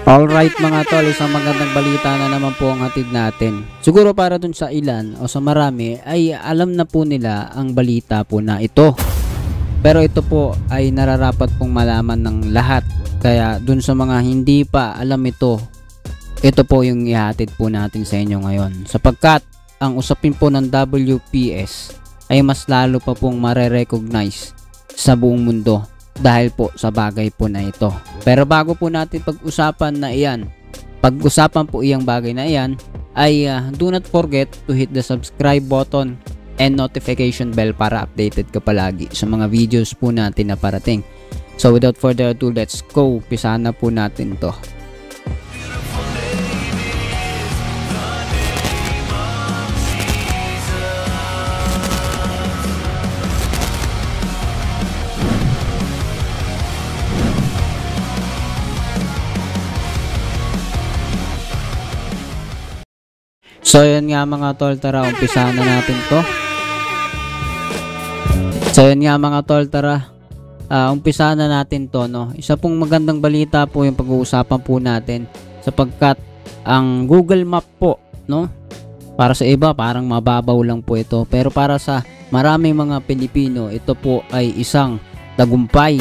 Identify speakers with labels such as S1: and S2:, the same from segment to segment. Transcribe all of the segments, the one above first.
S1: Alright mga tol, isang magandang balita na naman po ang hatid natin. Siguro para dun sa ilan o sa marami ay alam na po nila ang balita po na ito. Pero ito po ay nararapat pong malaman ng lahat. Kaya dun sa mga hindi pa alam ito po yung ihatid po natin sa inyo ngayon. Sapagkat ang usapin po ng WPS ay mas lalo pa pong mare-recognize sa buong mundo dahil po sa bagay po na ito. Pero bago po natin pag-usapan po iyang bagay na iyan, ay do not forget to hit the subscribe button and notification bell para updated ka palagi sa mga videos po natin na parating. So without further ado, let's go. Umpisahan na po natin to. So yun nga mga tol, tara umpisahan na natin to. Umpisahan na natin to, no. Isa pong magandang balita po yung pag-uusapan po natin sapagkat ang Google Map po, no. Para sa iba parang mababaw lang po ito, pero para sa maraming mga Pilipino, ito po ay isang tagumpay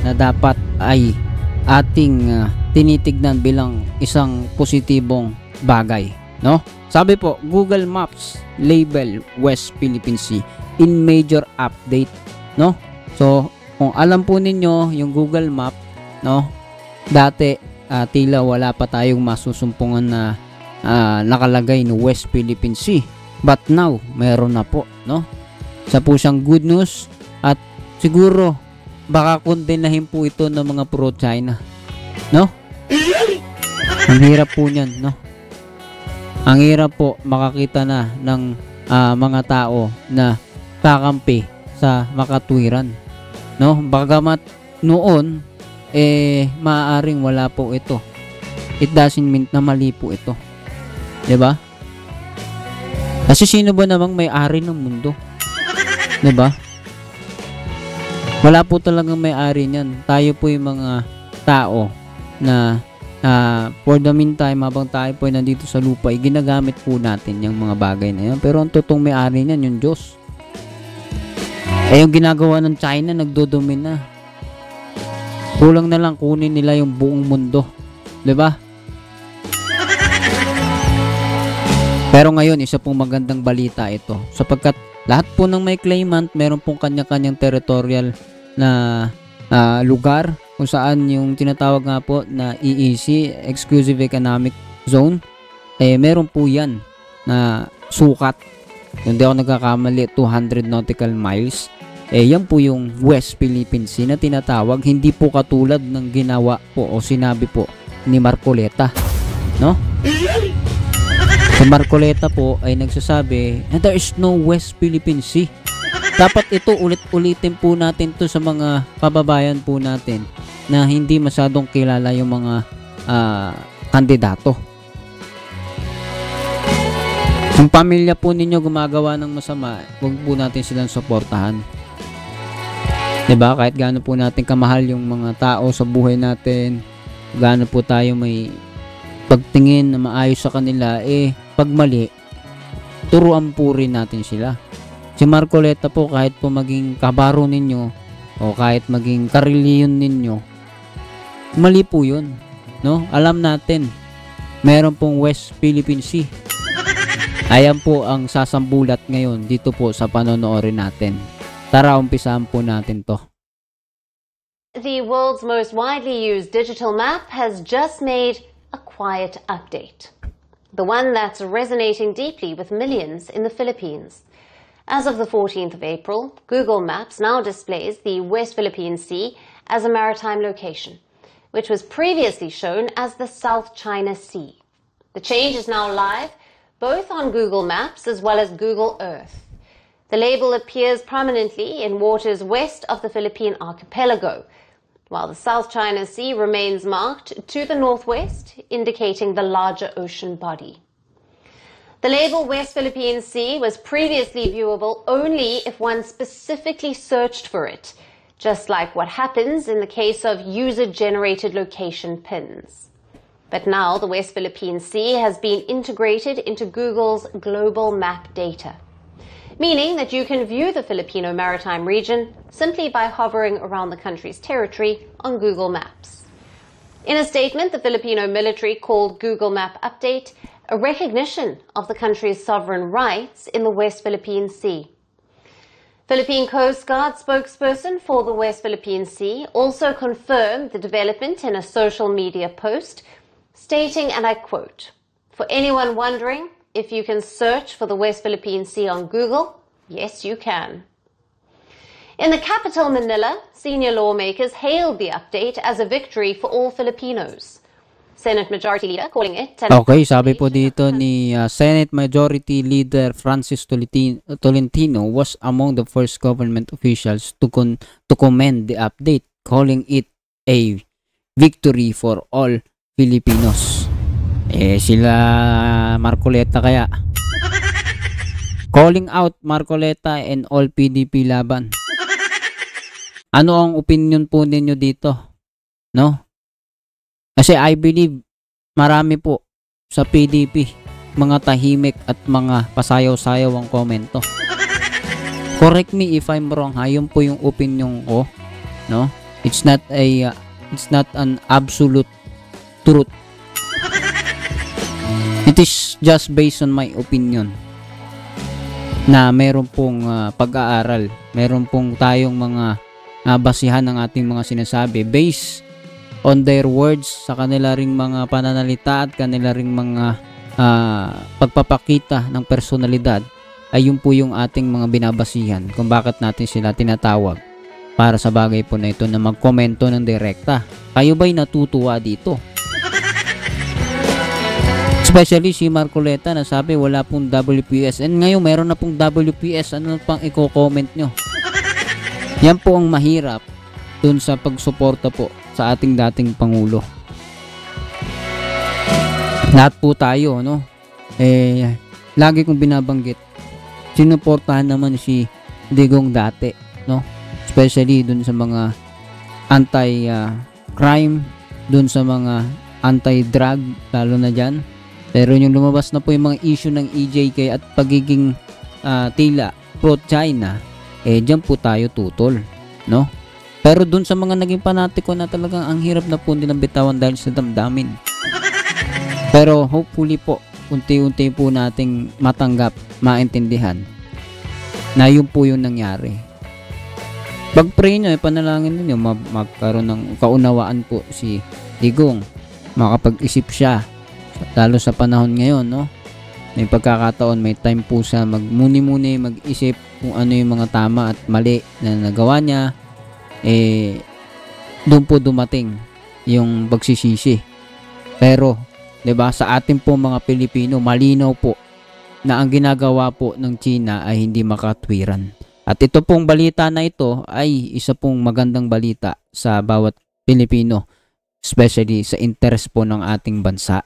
S1: na dapat ay ating tinitignan bilang isang positibong bagay, no. Sabi po, Google Maps label West Philippine Sea in major update, no? So, kung alam po ninyo yung Google Map, no? Dati tila wala pa tayong masusumpungan na nakalagay no West Philippine Sea. But now, meron na po, no? Sa po siyang good news at siguro baka kondenahin po ito ng mga pro-China, no? Ang hirap po niyan, no? Ang hirap po makakita na ng mga tao na kakampi sa makatwiran, no? Bagamat noon maaaring wala po ito. It doesn't mean na mali po ito. 'Di ba? Kasi sino ba namang may-ari ng mundo? 'Di ba? Wala po talagang may-ari niyan. Tayo po yung mga tao na for the meantime, habang tayo po ay nandito sa lupa, ginagamit po natin yung mga bagay na yan. Pero ang totoong may-ari niyan, yung Diyos. Yung ginagawa ng China, nagdodumi na. Kulang na lang kunin nila yung buong mundo. 'Di ba? Pero ngayon, isa pong magandang balita ito. Sapagkat lahat po ng may claimant, meron pong kanya-kanyang territorial na lugar kung saan yung tinatawag nga po na EEZ, Exclusive Economic Zone, meron po yan na sukat. Kung di ako nagkakamali, 200 nautical miles. Yan po yung West Philippine Sea na tinatawag, hindi po katulad ng ginawa po o sinabi po ni Marcoleta, no? Si Marcoleta po ay nagsasabi, and there is no West Philippine Sea. Dapat ito ulit-ulitin po natin to sa mga kababayan po natin na hindi masyadong kilala yung mga kandidato. Kung pamilya po ninyo gumagawa ng masama, huwag po natin silang suportahan. 'Di ba? Kahit gaano po natin kamahal yung mga tao sa buhay natin, gaano po tayo may pagtingin na maayos sa kanila, pag mali, turuan po rin natin sila. Si Marcoleta po, kahit po maging kabaro ninyo o kahit maging kareliyon ninyo, mali po yun, no? Alam natin, meron pong West Philippine Sea. Ayan po ang sasambulat ngayon dito po sa panonoorin natin. Tara, umpisahan po natin to.
S2: The world's most widely used digital map has just made a quiet update. The one that's resonating deeply with millions in the Philippines. As of the 14th of April, Google Maps now displays the West Philippine Sea as a maritime location, which was previously shown as the South China Sea. The change is now live both on Google Maps as well as Google Earth. The label appears prominently in waters west of the Philippine archipelago, while the South China Sea remains marked to the northwest, indicating the larger ocean body. The label West Philippine Sea was previously viewable only if one specifically searched for it, just like what happens in the case of user-generated location pins. But now the West Philippine Sea has been integrated into Google's global map data, meaning that you can view the Filipino maritime region simply by hovering around the country's territory on Google Maps. In a statement, the Filipino military called Google Map Update a recognition of the country's sovereign rights in the West Philippine Sea. Philippine Coast Guard spokesperson for the West Philippine Sea also confirmed the development in a social media post, stating, and I quote, "For anyone wondering if you can search for the West Philippine Sea on Google, yes, you can." In the capital, Manila, senior lawmakers hailed the update as a victory for all Filipinos. Senate Majority Leader calling it an
S1: Okay, sabi po dito ni Senate Majority Leader Francis Tolentino was among the first government officials to commend the update, calling it a victory for all Filipinos. Sila Marcoleta kaya. Calling out Marcoleta and all PDP laban. Ano ang opinion po ninyo dito? No? Kasi I believe marami po sa PDP mga tahimik at mga pasayaw-sayaw ang komento. Correct me if I'm wrong, ha? Yun po yung opinion ko, no? It's not an absolute truth. It is just based on my opinion na meron pong pag-aaral, meron pong tayong mga basihan ng ating mga sinasabi based on their words, sa kanila ring mga pananalita at kanila ring mga pagpapakita ng personalidad, ay yun po yung ating mga binabasihan kung bakit natin sila tinatawag para sa bagay po na ito na magkomento ng direkta. Kayo ba'y natutuwa dito? Especially si Marcoleta na sabi wala pong WPS, and ngayon meron na pong WPS, ano pang i-comment nyo? Yan po ang mahirap dun sa pagsuporta po sa ating dating Pangulo. Lahat po tayo, no? Lagi kong binabanggit, sinuportahan naman si Digong dati, no? Especially dun sa mga anti-crime, dun sa mga anti-drug, lalo na dyan. Pero yung lumabas na po yung mga issue ng EJK at pagiging tila pro-China, dyan po tayo tutol, no? Pero dun sa mga naging panatiko na talagang ang hirap na po nilang bitawan dahil sa damdamin. Pero hopefully po, unti-unti po nating matanggap, maintindihan na yun po yung nangyari. Pag-pray nyo, panalangin ninyo, magkaroon ng kaunawaan po si Digong. Makapag-isip siya, lalo sa panahon ngayon, no? May pagkakataon, may time po sa magmuni-muni, mag-isip kung ano yung mga tama at mali na nagawa niya. Doon po dumating yung pagsisisi. Pero 'di ba, sa ating po mga Pilipino, malinaw po na ang ginagawa po ng China ay hindi makatwiran. At ito pong balita na ito ay isa pong magandang balita sa bawat Pilipino, especially sa interes po ng ating bansa.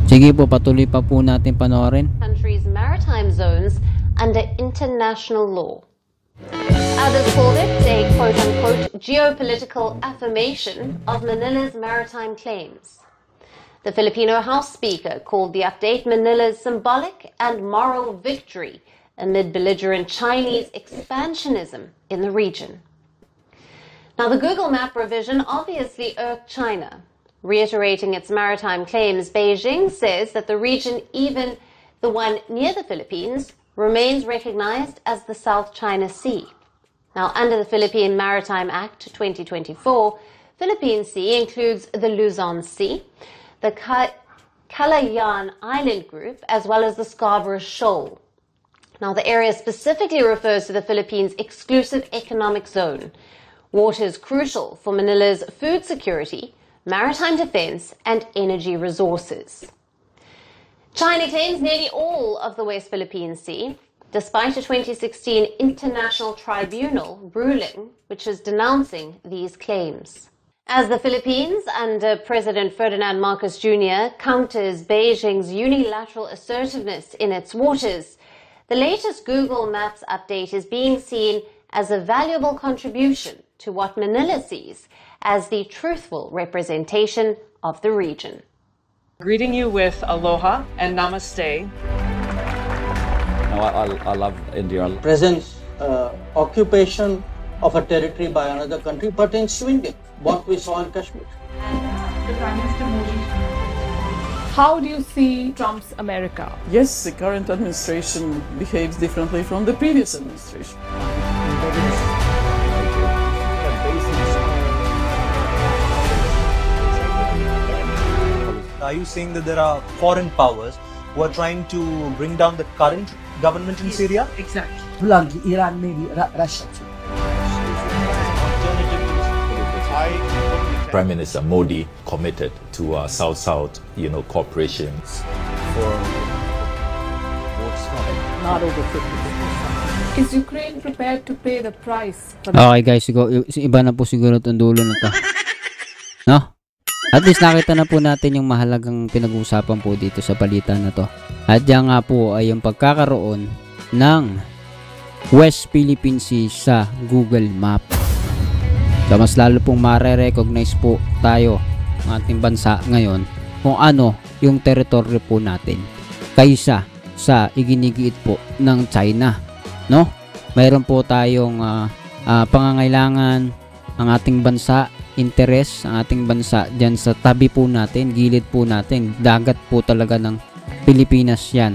S1: Sige po, patuloy pa po natin panoorin.
S2: Countries' maritime zones under international law. Others called it a quote-unquote geopolitical affirmation of Manila's maritime claims. The Filipino House Speaker called the update Manila's symbolic and moral victory amid belligerent Chinese expansionism in the region. Now, the Google Map revision obviously irked China. Reiterating its maritime claims, Beijing says that the region, even the one near the Philippines, remains recognized as the South China Sea. Now, under the Philippine Maritime Act 2024, Philippine Sea includes the Luzon Sea, the Calayan Island Group, as well as the Scarborough Shoal. Now, the area specifically refers to the Philippines' exclusive economic zone, waters crucial for Manila's food security, maritime defense, and energy resources. China claims nearly all of the West Philippine Sea, despite a 2016 international tribunal ruling which is denouncing these claims. As the Philippines under President Ferdinand Marcos Jr. counters Beijing's unilateral assertiveness in its waters, the latest Google Maps update is being seen as a valuable contribution to what Manila sees as the truthful representation of the region.
S3: Greeting you with aloha and namaste.
S4: No, I love India.
S5: Presence, occupation of a territory by another country, but in swinging, what we saw in Kashmir.
S6: The Prime Minister Modi. How do you see Trump's America?
S3: Yes, the current administration behaves differently from the previous administration.
S7: Are you saying that there are foreign powers who are trying to bring down the current government in Syria?
S3: Exactly.
S8: Iran, maybe Russia.
S9: Prime Minister Modi committed to South-South, cooperation.
S8: Not over 50%.
S6: Is Ukraine prepared to pay the price for
S1: Okay guys, iba na po siguro itong dulo na to. No? At least nakita na po natin yung mahalagang pinag-uusapan po dito sa balita na to. At yan nga po ay yung pagkakaroon ng West Philippine Sea sa Google Map. So mas lalo pong mare-recognize po tayo ng ating bansa ngayon kung ano yung teritoryo po natin kaysa sa iginigiit po ng China, no? Mayroon po tayong pangangailangan ang ating bansa, interes ang ating bansa diyan sa tabi po natin, gilid po natin, dagat po talaga ng Pilipinas yan.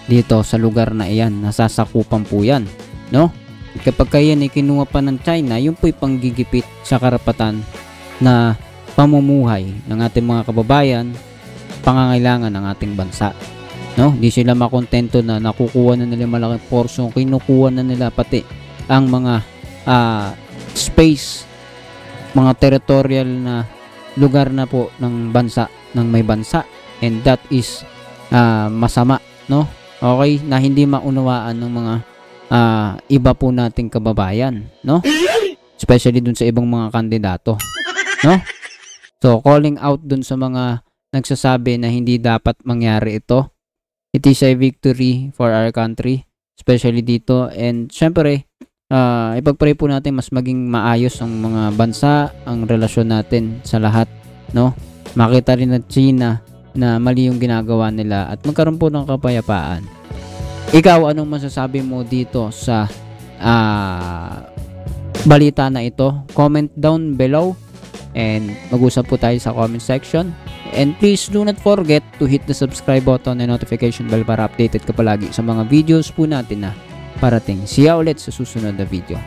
S1: Dito sa lugar na iyan, nasasakupan po yan, no? Kapag yan ikinuha pa ng China, yun po'y panggigipit sa karapatan na pamumuhay ng ating mga kababayan, pangangailangan ng ating bansa, no? Di sila makontento na nakukuha na nila malaking porsyon, kinukuha na nila pati ang mga space, mga territorial na lugar na po ng bansa, ng may bansa, and that is masama, no? Okay, na hindi maunawaan ng mga iba po nating kababayan, no? Especially dun sa ibang mga kandidato, no? So, calling out dun sa mga nagsasabi na hindi dapat mangyari ito. It is a victory for our country, especially dito. And syempre, ipagpray po natin mas maging maayos ang mga bansa, ang relasyon natin sa lahat, no? Makita rin ng China na mali yung ginagawa nila at magkaroon po ng kapayapaan. Ikaw, anong masasabi mo dito sa balita na ito? Comment down below and mag-usap po tayo sa comment section. And please do not forget to hit the subscribe button and notification bell para updated ka palagi sa mga videos po natin na parating. See ya ulit sa susunod na video.